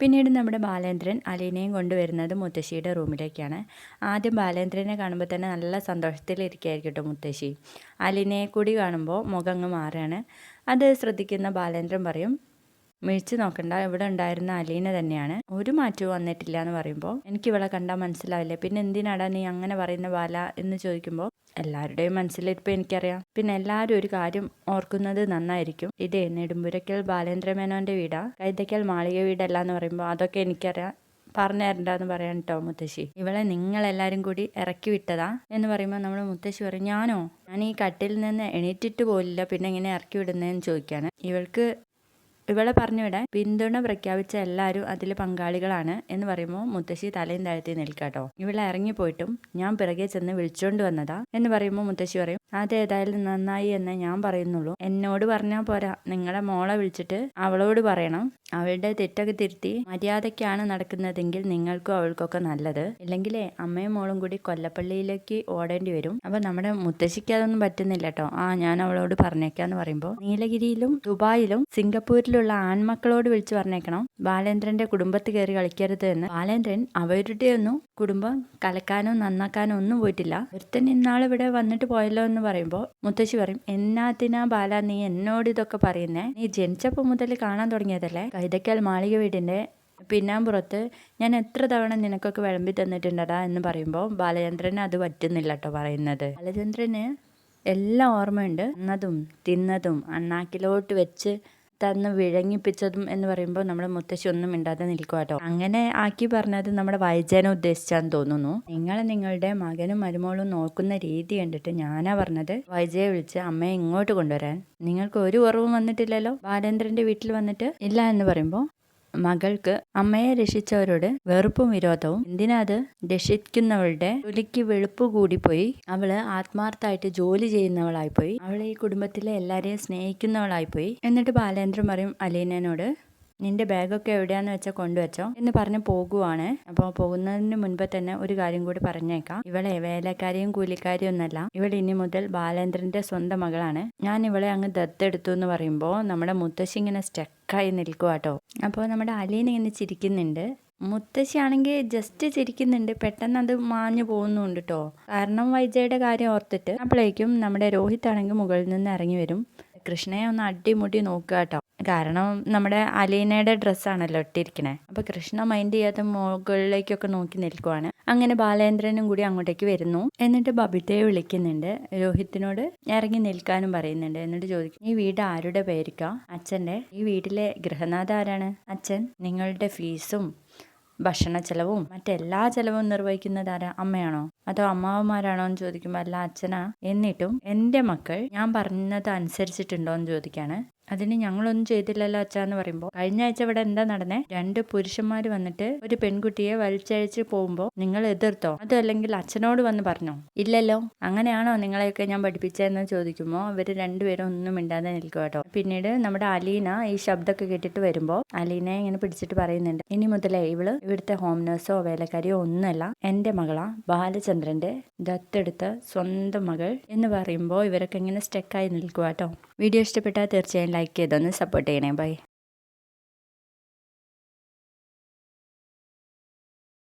പിന്നീട് നമ്മുടെ ബാലേന്ദ്രൻ അലീനയും കൊണ്ടുവരുന്നത് മുത്തശ്ശിയുടെ റൂമിലേക്കാണ്. ആദ്യം ബാലേന്ദ്രനെ കാണുമ്പോൾ തന്നെ നല്ല സന്തോഷത്തിലിരിക്കുകയായിരിക്കും കേട്ടോ മുത്തശ്ശി. അലീനയെ കൂടി കാണുമ്പോൾ മുഖം അങ്ങ് മാറുകയാണ്. അത് ശ്രദ്ധിക്കുന്ന ബാലേന്ദ്രൻ പറയും, മിഴിച്ച് നോക്കണ്ട, ഇവിടെ ഉണ്ടായിരുന്ന അലീന തന്നെയാണ്, ഒരു മാറ്റവും വന്നിട്ടില്ല എന്ന് പറയുമ്പോൾ, എനിക്ക് ഇവളെ കണ്ടാൽ മനസ്സിലാവില്ലേ, പിന്നെ എന്തിനാടാ നീ അങ്ങനെ പറയുന്ന ബാല എന്ന് ചോദിക്കുമ്പോൾ, എല്ലാവരുടെയും മനസ്സിലിപ്പോൾ എനിക്കറിയാം, പിന്നെ എല്ലാവരും ഒരു കാര്യം ഓർക്കുന്നത് നന്നായിരിക്കും, ഇതേ നെടുമ്പുരയ്ക്കൽ ബാലേന്ദ്രമേനോന്റെ വീടാ, കൈതയ്ക്കൽ മാളിക വീടല്ല എന്ന് പറയുമ്പോൾ അതൊക്കെ എനിക്കറിയാം, പറഞ്ഞു തരണ്ടെന്ന് പറയാൻ കേട്ടോ മുത്തശ്ശി. ഇവളെ നിങ്ങളെല്ലാവരും കൂടി ഇറക്കി വിട്ടതാ എന്ന് പറയുമ്പോൾ നമ്മുടെ മുത്തശ്ശി പറയും, ഞാൻ ഈ കട്ടിൽ നിന്ന് എണീറ്റിട്ട് പോലില്ല, പിന്നെ എങ്ങനെ ഇറക്കി വിടുന്നതെന്ന് ചോദിക്കുകയാണ്. ഇവളെ പറഞ്ഞുവിടാൻ പിന്തുണ പ്രഖ്യാപിച്ച എല്ലാവരും അതിൽ പങ്കാളികളാണ് എന്ന് പറയുമ്പോൾ മുത്തശ്ശി തലയും താഴ്ത്തി നിൽക്കാട്ടോ. ഇവളെ ഇറങ്ങിപ്പോയിട്ടും ഞാൻ പിറകെ ചെന്ന് വിളിച്ചോണ്ട് വന്നതാ എന്ന് പറയുമ്പോൾ മുത്തശ്ശി പറയും, അതേതായാലും നന്നായി എന്ന് ഞാൻ പറയുന്നുള്ളൂ, എന്നോട് പറഞ്ഞാൽ പോരാ, നിങ്ങളെ മോളെ വിളിച്ചിട്ട് അവളോട് പറയണം, അവളുടെ തെറ്റൊക്കെ തിരുത്തി മര്യാദയ്ക്കാണ് നടക്കുന്നതെങ്കിൽ നിങ്ങൾക്കും അവൾക്കൊക്കെ നല്ലത്, ഇല്ലെങ്കിലേ അമ്മയും മോളും കൂടി കൊല്ലപ്പള്ളിയിലേക്ക് ഓടേണ്ടി വരും. അപ്പൊ നമ്മുടെ മുത്തശ്ശിക്ക് അതൊന്നും പറ്റുന്നില്ല കേട്ടോ. ഞാൻ അവളോട് പറഞ്ഞേക്കാന്ന് പറയുമ്പോൾ, നീലഗിരിയിലും ദുബായിലും സിംഗപ്പൂരിലും ആൺമക്കളോട് വിളിച്ചു പറഞ്ഞേക്കണം ബാലേന്ദ്രന്റെ കുടുംബത്ത് കയറി കളിക്കരുത് എന്ന്. ബാലേന്ദ്രൻ അവരുടെ ഒന്നും കുടുംബം കലക്കാനോ നന്നാക്കാനോ ഒന്നും പോയിട്ടില്ല, ഒരുത്തൻ ഇന്നാൾ ഇവിടെ വന്നിട്ട് പോയല്ലോ എന്ന് പറയുമ്പോൾ മുത്തശ്ശി പറയും, എന്നാത്തിനാ ബാല നീ എന്നോട് ഇതൊക്കെ പറയുന്നേ, നീ ജനിച്ചപ്പോൾ മുതൽ കാണാൻ തുടങ്ങിയതല്ലേ കൈതയ്ക്കൽ മാളിക വീടിന്റെ പിന്നാമ്പുറത്ത് ഞാൻ എത്ര തവണ നിനക്കൊക്കെ വിളമ്പി തന്നിട്ടുണ്ടടാ എന്ന് പറയുമ്പോൾ ബാലചന്ദ്രന് അത് പറ്റുന്നില്ല കേട്ടോ പറയുന്നത്. ബാലചന്ദ്രന് എല്ലാം ഓർമ്മയുണ്ട്, എന്നതും തിന്നതും അണ്ണാക്കിലോട്ട് വെച്ച് തന്ന് വിഴങ്ങിപ്പിച്ചതും എന്ന് പറയുമ്പോൾ നമ്മുടെ മുത്തശ്ശി ഒന്നും മിണ്ടാതെ നിൽക്കുക കേട്ടോ. അങ്ങനെ ആക്കി പറഞ്ഞത് നമ്മുടെ വൈജയനെ ഉദ്ദേശിച്ചാന്ന് തോന്നുന്നു. നിങ്ങളുടെ മകനും മരുമോളും നോക്കുന്ന രീതി കണ്ടിട്ട് ഞാനാ പറഞ്ഞത് വൈജയെ വിളിച്ച് അമ്മയെ ഇങ്ങോട്ട് കൊണ്ടുവരാൻ. നിങ്ങൾക്ക് ഒരു കുറവും വന്നിട്ടില്ലല്ലോ ബാലേന്ദ്രന്റെ വീട്ടിൽ വന്നിട്ട്. ഇല്ല എന്ന് പറയുമ്പോൾ മകൾക്ക് അമ്മയെ രക്ഷിച്ചവരോട് വെറുപ്പും വിരോധവും, എന്തിനാ അത്, രക്ഷിക്കുന്നവളുടെ തൊലിക്ക് വെളുപ്പ് കൂടിപ്പോയി, അവള് ആത്മാർത്ഥമായിട്ട് ജോലി ചെയ്യുന്നവളായിപ്പോയി, അവള് ഈ കുടുംബത്തിലെ എല്ലാരെയും സ്നേഹിക്കുന്നവളായിപ്പോയി. എന്നിട്ട് ബാലേന്ദ്രൻ പറയും അലീനോട്, നിന്റെ ബാഗൊക്കെ എവിടെയാന്ന് വെച്ചാൽ കൊണ്ടുവച്ചോ എന്ന് പറഞ്ഞ് പോകുവാണ്. അപ്പോൾ പോകുന്നതിന് മുൻപ് തന്നെ ഒരു കാര്യം കൂടി പറഞ്ഞേക്കാം, ഇവളെ വേലക്കാരിയും കൂലിക്കാരിയും ഒന്നല്ല, ഇവൾ ഇനി മുതൽ ബാലേന്ദ്രന്റെ സ്വന്തം മകളാണ്, ഞാൻ ഇവളെ അങ്ങ് ദത്തെടുത്തു എന്ന് പറയുമ്പോൾ നമ്മുടെ മുത്തശ്ശി ഇങ്ങനെ സ്റ്റക്കായി നിൽക്കുക കേട്ടോ. അപ്പോൾ നമ്മുടെ അലീന ഇങ്ങനെ ചിരിക്കുന്നുണ്ട്, മുത്തശ്ശി ആണെങ്കിൽ ജസ്റ്റ് ചിരിക്കുന്നുണ്ട്, പെട്ടെന്ന് അത് മാഞ്ഞു പോകുന്നുണ്ട് കേട്ടോ, കാരണം വൈജയുടെ കാര്യം ഓർത്തിട്ട്. അപ്പോഴേക്കും നമ്മുടെ രോഹിത് ആണെങ്കിൽ മുകളിൽ നിന്ന് ഇറങ്ങി വരും, കൃഷ്ണയെ ഒന്ന് അടിമുടി നോക്കുക കേട്ടോ, കാരണം നമ്മുടെ അലീനയുടെ ഡ്രസ്സാണല്ലോ ഇട്ടിരിക്കണേ. അപ്പൊ കൃഷ്ണ മൈൻഡ് ചെയ്യാതെ മുകളിലേക്കൊക്കെ നോക്കി നിൽക്കുവാണ്. അങ്ങനെ ബാലേന്ദ്രനും കൂടി അങ്ങോട്ടേക്ക് വരുന്നു. എന്നിട്ട് ബബിതയെ വിളിക്കുന്നുണ്ട്, രോഹിത്തിനോട് ഇറങ്ങി നിൽക്കാനും പറയുന്നുണ്ട്. എന്നിട്ട് ചോദിക്കും, ഈ വീട് ആരുടെ പേരിക്കാ? അച്ഛന്റെ. ഈ വീട്ടിലെ ഗൃഹനാഥ ആരാണ്? അച്ഛൻ. നിങ്ങളുടെ ഫീസും ഭക്ഷണ ചെലവും മറ്റെല്ലാ ചെലവും നിർവഹിക്കുന്നത് ആരാ? അമ്മയാണോ അതോ അമ്മാവന്മാരാണോ എന്ന് ചോദിക്കുമ്പോൾ അല്ല അച്ഛനാ. എന്നിട്ടും എൻ്റെ മക്കൾ ഞാൻ പറഞ്ഞത് അനുസരിച്ചിട്ടുണ്ടോ എന്ന് ചോദിക്കാണ്. അതിന് ഞങ്ങളൊന്നും ചെയ്തില്ലല്ലോ അച്ഛാന്ന് പറയുമ്പോൾ, കഴിഞ്ഞ ആഴ്ച ഇവിടെ എന്താ നടന്നേ, 2 പുരുഷന്മാർ വന്നിട്ട് ഒരു പെൺകുട്ടിയെ വലിച്ചഴിച്ച് പോകുമ്പോൾ നിങ്ങൾ എതിർത്തോ, അതോ അല്ലെങ്കിൽ അച്ഛനോട് വന്ന് പറഞ്ഞോ? ഇല്ലല്ലോ. അങ്ങനെയാണോ നിങ്ങളെയൊക്കെ ഞാൻ പഠിപ്പിച്ചതെന്ന് ചോദിക്കുമ്പോൾ ഇവര് രണ്ടുപേരും ഒന്നും മിണ്ടാതെ നിൽക്കുക കേട്ടോ. പിന്നീട് നമ്മുടെ അലീന ഈ ശബ്ദമൊക്കെ കേട്ടിട്ട് വരുമ്പോൾ അലീനയെ ഇങ്ങനെ പിടിച്ചിട്ട് പറയുന്നുണ്ട്, ഇനി മുതലേ ഇവിടുത്തെ ഹോം നേഴ്സോ വേലക്കാരിയോ ഒന്നുമല്ല, എൻ്റെ മകളാ, ബാലചന്ദ്രന്റെ ദത്തെടുത്ത സ്വന്തം മകൾ എന്ന് പറയുമ്പോൾ ഇവരൊക്കെ ഇങ്ങനെ സ്റ്റക്കായി നിൽക്കുക കേട്ടോ. വീഡിയോ ഇഷ്ടപ്പെട്ടാൽ തീർച്ചയായും ലൈക്ക് ചെയ്തൊന്ന് സപ്പോർട്ട് ചെയ്യണേ. ബൈ.